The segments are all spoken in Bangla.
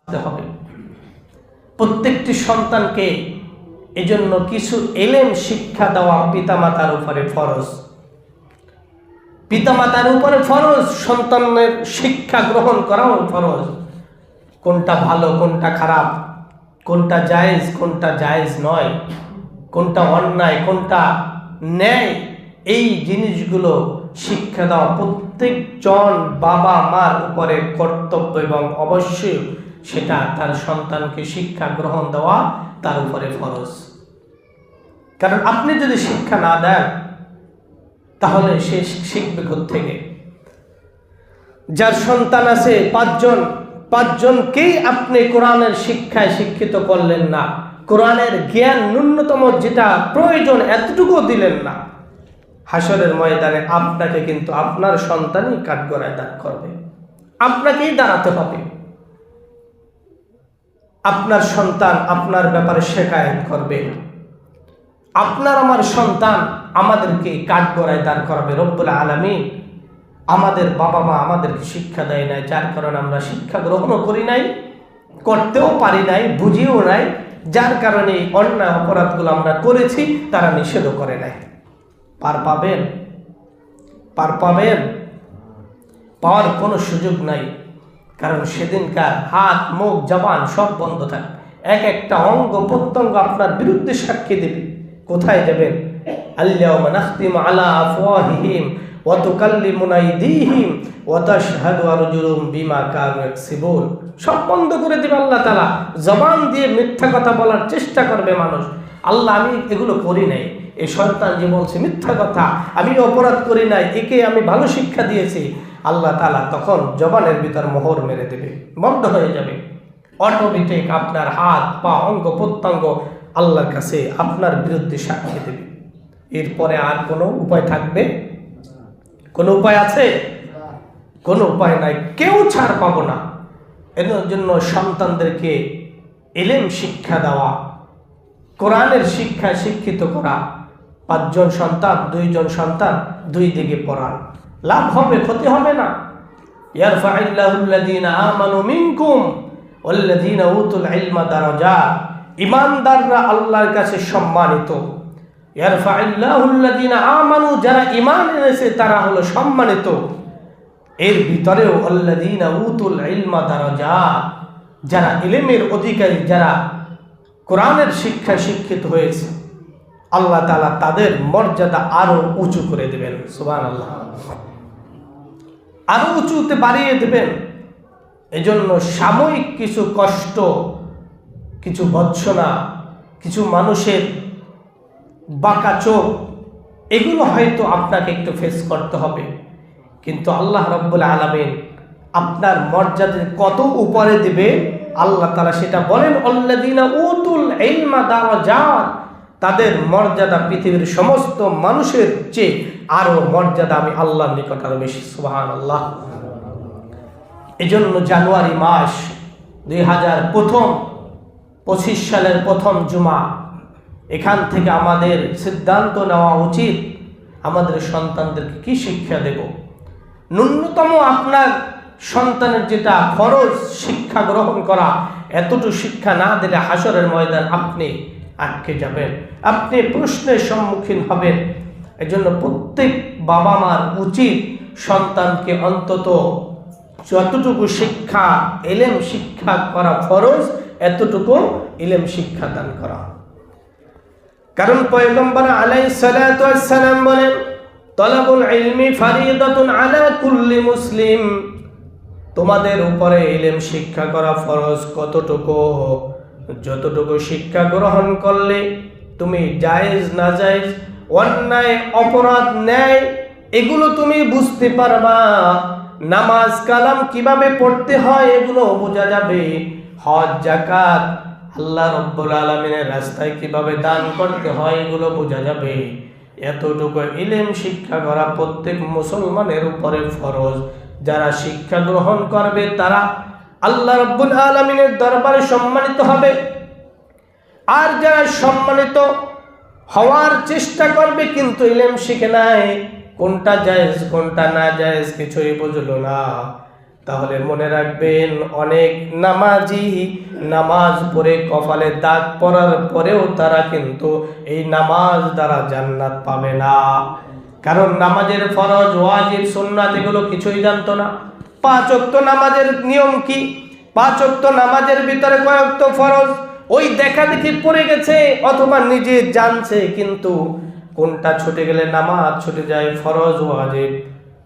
হবে। প্রত্যেকটি সন্তানকে এজন্য কিছু এলেম শিক্ষা দেওয়া পিতামাতার উপরে ফরজ। পিতামাতার উপরে ফরজ, সন্তানের শিক্ষা গ্রহণ করাও ফরজ। কোনটা ভালো, কোনটা খারাপ, কোনটা জায়েজ, কোনটা জায়েজ নয়, কোনটা অন্যায়, কোনটা ন্যায়, এই জিনিসগুলো শিক্ষা দেওয়া প্রত্যেকজন বাবা মার উপরে কর্তব্য এবং অবশ্যই সেটা তার সন্তানকে শিক্ষা গ্রহণ দেওয়া তার উপরে ফরজ। কারণ আপনি যদি শিক্ষা না দেন তাহলে সে শিখবে কোত্থেকে? যার সন্তান আছে পাঁচজনকেই আপনি কোরআনের শিক্ষায় শিক্ষিত করলেন না, কোরআনের জ্ঞান ন্যূনতম যেটা প্রয়োজন এতটুকু দিলেন না, হাসরের ময়দানে আপনাকে কিন্তু আপনার সন্তানই কাঠগড়ায় দাঁড় করবে, আপনাকেই দাঁড়াতে হবে। আপনার সন্তান আপনার ব্যাপারে শিকায়ত করবে, আপনার আমার সন্তান আমাদেরকে কাঠগড়ায় দাঁড় করাবে। রব্বুল আলামিন আমাদের বাবা মা আমাদেরকে শিক্ষা দেয় নাই, যার কারণে আমরা শিক্ষা গ্রহণও করি নাই, করতেও পারি নাই, বুঝিও নাই, যার কারণে অন্যায় অপরাধগুলো আমরা করেছি তারা নিষেধও করে নাই। পার পাবেন? পাওয়ার কোনো সুযোগ নাই। কারণ সেদিনকার হাত, মুখ, জবান সব বন্ধ থাকবে, এক একটা অঙ্গ প্রত্যঙ্গ আপনার বিরুদ্ধে সাক্ষী দেবে। কোথায় যাবেন? আল-ইয়াওমা নাখতিমু আলা আফওয়াহিহিম ওয়া তুকাল্লিমুনা আইদিহিম ওয়া তাশহাদু আরজুলুহুম বিমা কানু ইয়াকসিবুন। সব বন্ধ করে দেবে আল্লাহ তাআলা। জবান দিয়ে মিথ্যা কথা বলার চেষ্টা করবে মানুষ। আল্লাহ আমি এগুলো করি নাই, এই সন্তান যে বলছে মিথ্যা কথা, আমি অপরাধ করি নাই, একে আমি ভালো শিক্ষা দিয়েছি, আল্লাহ তাআলা তখন জবানের ভিতর মোহর মেরে দেবে, বন্ধ হয়ে যাবে। অটোমেটিক আপনার হাত পা অঙ্গ প্রত্যঙ্গ আল্লাহর কাছে আপনার বিরুদ্ধে সাক্ষী দেবে। এরপরে আর কোনো উপায় থাকবে? কোনো উপায় আছে? কোনো উপায় নাই, কেউ ছাড় পাবো না। এর জন্য সন্তানদেরকে ইলম শিক্ষা দেওয়া, কোরআনের শিক্ষায় শিক্ষিত করা। 5 জন সন্তান, 2 জন সন্তান, 2 দিকে পড়ান, লাভ হবে, ক্ষতি হবে না। ইয়ারফাইল্লাহুল্লাযীনা আমানু মিনকুম ওয়াল্লাযীনা উতুল ইলমা দারাজাত। ঈমানদাররা আল্লাহর কাছে সম্মানিত। ইয়ারফাইল্লাহুল্লাযীনা আমানু, যারা ঈমান এনেছে তারা হলো সম্মানিত। এর ভিতরেও আল্লাযীনা উতুল ইলমা দারাজাত, যারা ইলমের অধিকারী, যারা কোরআনের শিক্ষায় শিক্ষিত হয়েছে, আল্লাহ তাআলা তাদের মর্যাদা আরো উঁচু করে দেবেন। সুবহানাল্লাহ, আরো উঁচুতে বাড়িয়ে দেবেন। এজন্য সাময়িক কিছু কষ্ট, কিছু ভৎসনা, কিছু মানুষের বাঁকা চোখ, এগুলো হয়তো আপনাকে একটু ফেস করতে হবে, কিন্তু আল্লাহ রাব্বুল আলামিন আপনার মর্যাদা কত উপরে দিবে আল্লাহ তাআলা সেটা বলেন। আল্লাযীনা উতুল ইলমা দারাজাত, তাদের মর্যাদা পৃথিবীর সমস্ত মানুষের চেয়ে আরো মর্যাদা আমি আল্লাহর নিকট আরো বেশি। সুবহানাল্লাহ। এজন্য জানুয়ারি মাস 2025 সালের প্রথম জুমা, এখান থেকে আমাদের সিদ্ধান্ত নেওয়া উচিত আমাদের সন্তানদেরকে কি শিক্ষা দেব। ন্যূনতম আপনার সন্তানের যেটা ফরজ শিক্ষা গ্রহণ করা, এতটুকু শিক্ষা না দিলে হাসরের ময়দান আপনি আটকে যাবেন, আপনি প্রশ্নের সম্মুখীন হবেন। এজন্য প্রত্যেক বাবা মার উচিত সন্তানকে অন্তত যতটুকু শিক্ষা, ইলম শিক্ষা করা ফরজ, এতটুকু ইলম শিক্ষা দান করা। কারণ পয়গম্বর আলাইহিস সালাতু ওয়াস সালাম বলেন, তলাবুল ইলমি ফারিদাতুন আলা কুল্লি মুসলিম। তোমাদের উপরে ইলম শিক্ষা করা ফরজ কতটুকু? যতটুকু শিক্ষা গ্রহণ করলে তুমি জায়েজ না জায়েজ, অন্যায় অপরাধ ন্যায় এগুলো তুমি বুঝতে পারবা। নামাজ কালাম কিভাবে পড়তে হয় এগুলো বোঝা যাবে। হজ যাকাত আল্লাহ রাব্বুল আলামিনের রাস্তায় কিভাবে দান করতে হয় এগুলো বোঝা যাবে। এতটুকু ইলম শিক্ষা করা প্রত্যেক মুসলমানের উপরে ফরজ। যারা শিক্ষা গ্রহণ করবে তারা আল্লাহ রাব্বুল আলামিনের দরবারে সম্মানিত হবে। আর যারা সম্মানিত হওয়ার চেষ্টা করবে কিন্তু ইলম শিখে নাই, কোনটা জায়েজ কোনটা না জায়েজ কিছুই বুঝলো না, তাহলে মনে রাখবেন, অনেক নামাজি নামাজ পড়ে কপালে দাগ পড়ার পরেও তারা কিন্তু এই নামাজ দ্বারা জান্নাত পাবে না। কারণ নামাজের ফরজ, ওয়াজিব, সুন্নাত এগুলো কিছুই জানতো না। 5 ওয়াক্ত নামাজের নিয়ম কি, 5 ওয়াক্ত নামাজের ভিতরে কয় ওয়াক্ত ফরজ ওই দেখা দেখি পড়ে গেছে, অথবা নিজে জানছে, কিন্তু কোনটা ছুটে গেলে নামাজ ছুটে যায়, ফরজ ওয়াজিব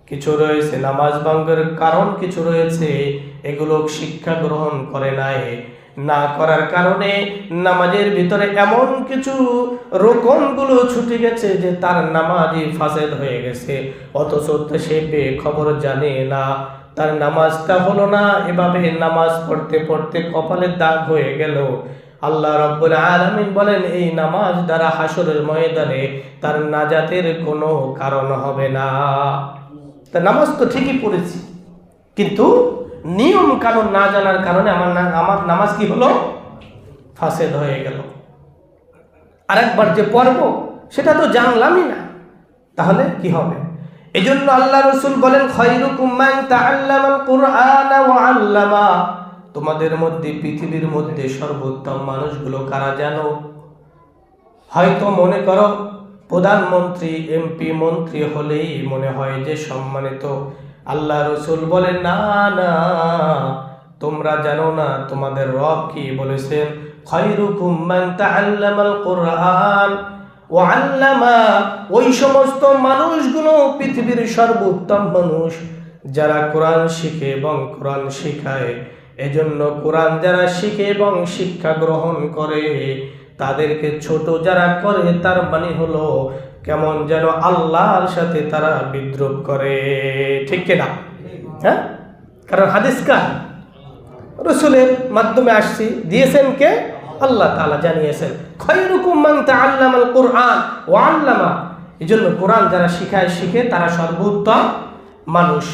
কিছু রয়েছে, নামাজ ভঙ্গের কারণ কিছু রয়েছে, এগুলো শিক্ষা গ্রহণ করে নাই। না করার কারণে নামাজের ভিতরে এমন কিছু রকমগুলো ছুটে গেছে যে তার নামাজই ফাসেদ হয়ে গেছে, অথচ সে খবর জানে না, তার নামাজটা হলো না। এভাবে নামাজ পড়তে পড়তে কপালের দাগ হয়ে গেল। আল্লাহ রাব্বুল আলামিন বলেন, এই নামাজ দ্বারা হাসরের ময়দানে তার নাজাতের কোনো কারণ হবে না। তা নামাজ তো ঠিকই পড়েছি, কিন্তু নিয়ম কানুন না জানার কারণে আমার নামাজ কি হলো, ফাসেদ হয়ে গেল। আরেকবার যে পড়ব সেটা তো জানলামই না, তাহলে কি হবে? এজন্য আল্লাহ রাসূল বলেন, খায়রুকুম মান তাআল্লামাল কুরআনা ওয়া আল্লামা। তোমাদের মধ্যে, পৃথিবীর মধ্যে সর্বোত্তম মানুষগুলো কারা জানো? হয়তো মনে করো প্রধানমন্ত্রী, এমপি, মন্ত্রী হলেই মনে হয় যে সম্মানিত। আল্লাহ রাসূল বলেন, না না, তোমরা জানো না তোমাদের রব কি বলেছেন, খায়রুকুম মান তাআল্লামাল কুরআন ওয়া আল্লামা। ওই সমস্ত মানুষগুলো পৃথিবীর সর্বোত্তম মানুষ যারা কোরআন শিখে এবং কোরআন শিখায়। এজন্য কোরআন যারা শিখে এবং শিক্ষা গ্রহণ করে তাদেরকে ছোট যারা করে, তার মানে হলো কেমন যেন আল্লাহর সাথে তারা বিদ্রোহ করে, ঠিক কিনা? হ্যাঁ, কারণ হাদিস কার? রাসূলের মাধ্যমে আসছে, দিয়েছেন কে? আল্লাহ তাআলা জানিয়েছেন, খায়রুকুম মান তাআল্লামাল কুরআন ওয়া আল্লামা। এজন্য কোরআন যারা শিখায়, শিখে, তারা সর্বোত্তম মানুষ।